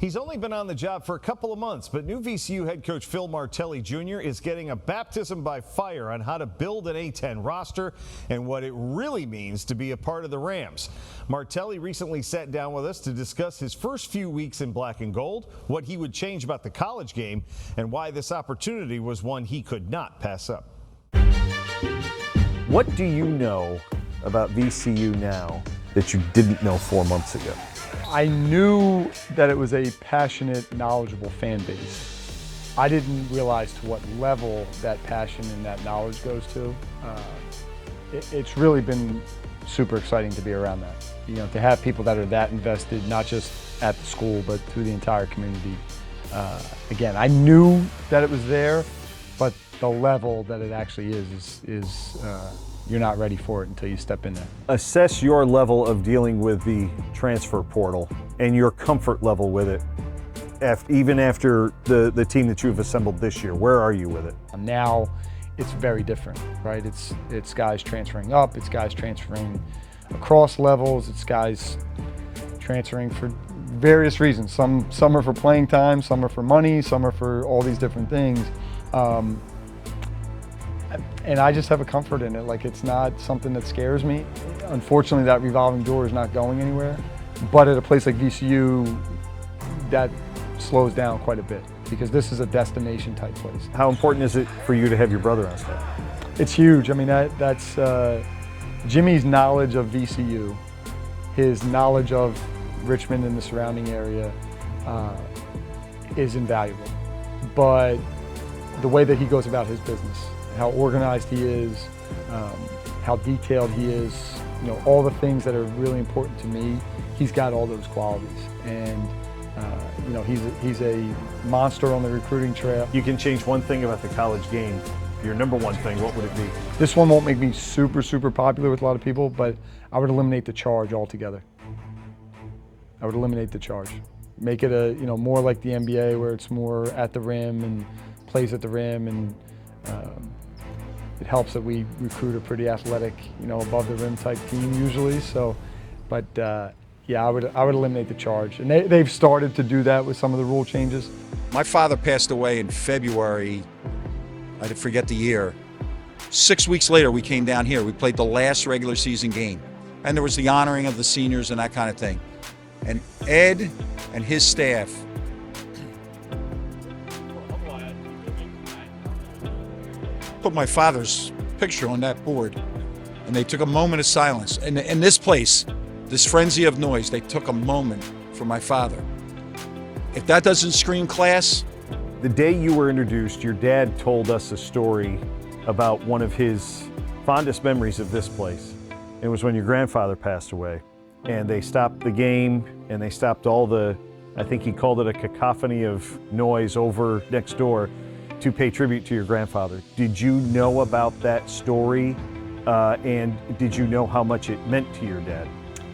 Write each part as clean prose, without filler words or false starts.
He's only been on the job for a couple of months, but new VCU head coach Phil Martelli Jr. is getting a baptism by fire on how to build an A-10 roster and what it really means to be a part of the Rams. Martelli recently sat down with us to discuss his first few weeks in black and gold, what he would change about the college game, and why this opportunity was one he could not pass up. What do you know about VCU now that you didn't know 4 months ago? I knew that it was a passionate, knowledgeable fan base. I didn't realize to what level that passion and that knowledge goes to. It's really been super exciting to be around that. You know, to have people that are that invested, not just at the school, but through the entire community. Again, I knew that it was there, but the level that it actually is you're not ready for it until you step in there. Assess your level of dealing with the transfer portal and your comfort level with it, even after the team that you've assembled this year. Where are you with it? Now it's very different, right? It's guys transferring up, it's guys transferring across levels, it's guys transferring for various reasons. Some are for playing time, some are for money, some are for all these different things. And I just have a comfort in it. Like, it's not something that scares me. Unfortunately, that revolving door is not going anywhere. But at a place like VCU, that slows down quite a bit because this is a destination type place. How important is it for you to have your brother on staff? It's huge. I mean, that's Jimmy's knowledge of VCU, his knowledge of Richmond and the surrounding area is invaluable. But the way that he goes about his business, how organized he is, how detailed he is, you know, all the things that are really important to me, he's got all those qualities. And you know, he's a monster on the recruiting trail. You can change one thing about the college game. Your number one thing, what would it be? This one won't make me super popular with a lot of people, but I would eliminate the charge altogether. I would eliminate the charge. Make it more like the NBA, where it's more at the rim and plays at the rim, and it helps that we recruit a pretty athletic, above the rim type team usually. So, but yeah, I would eliminate the charge, and they've started to do that with some of the rule changes. My father passed away in February. I forget the year. 6 weeks later, we came down here. We played the last regular season game, and there was the honoring of the seniors and that kind of thing. And Ed and his staff put my father's picture on that board, and they took a moment of silence. And in this place, this frenzy of noise, they took a moment for my father. If that doesn't scream class. The day you were introduced, your dad told us a story about one of his fondest memories of this place. It was when your grandfather passed away, and they stopped the game, and they stopped all the, I think he called it a cacophony of noise over next door, to pay tribute to your grandfather. Did you know about that story, and did you know how much it meant to your dad?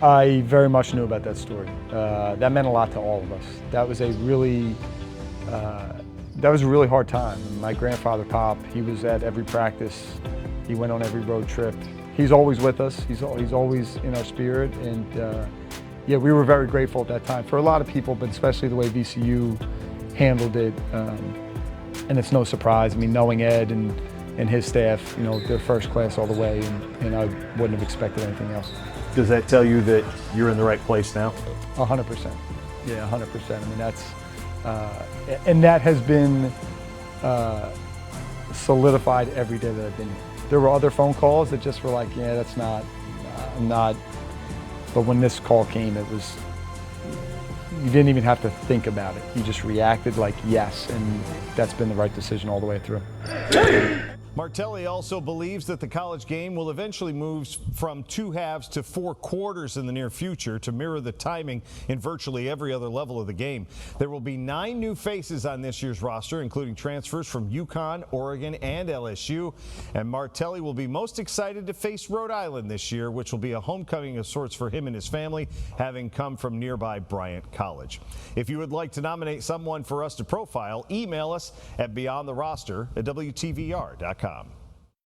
I very much knew about that story. That meant a lot to all of us. That was a really hard time. My grandfather, Pop, he was at every practice. He went on every road trip. He's always with us. He's always in our spirit. And yeah, we were very grateful at that time for a lot of people, but especially the way VCU handled it. And it's no surprise. I mean, knowing Ed and his staff, they're first class all the way, and I wouldn't have expected anything else. Does that tell you that you're in the right place now? 100%. Yeah, 100%. I mean, that's, and that has been solidified every day that I've been here. There were other phone calls that just were like, yeah, that's not, I'm not. But when this call came, it was, you didn't even have to think about it. You just reacted like yes, and that's been the right decision all the way through. Martelli also believes that the college game will eventually move from 2 halves to 4 quarters in the near future to mirror the timing in virtually every other level of the game. There will be 9 new faces on this year's roster, including transfers from UConn, Oregon, and LSU. And Martelli will be most excited to face Rhode Island this year, which will be a homecoming of sorts for him and his family, having come from nearby Bryant College. If you would like to nominate someone for us to profile, email us at beyondtheroster@WTVR.com.